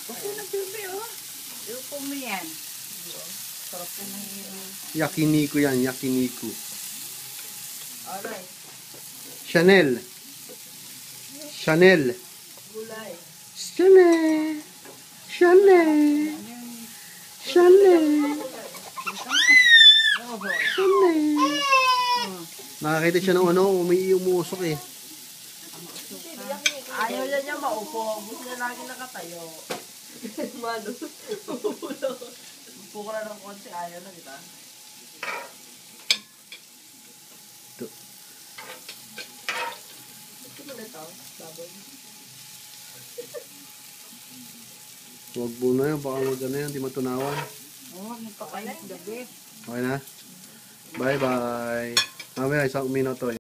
Okay na, bebe, oh. Yuko mo yan. Sarap na yung... Yakiniku yan, yakiniku. Alright. Chanel. Chanel. Gulay. Chanel. Chanel. Chanel. Chanel. Nakakita siya ng ano, umuusok eh. Ayaw niya maupo. Gusto niya lagi nakatayo. Mano. Upo ko na ng konti. Ayaw na, di ba? Ito mo na ito. Baboy. Huwag po na yun, baka wag na yan, di matunawan. Oo, magpakain gabi. Okay na? Bye-bye. Mamaya isang minuto eh.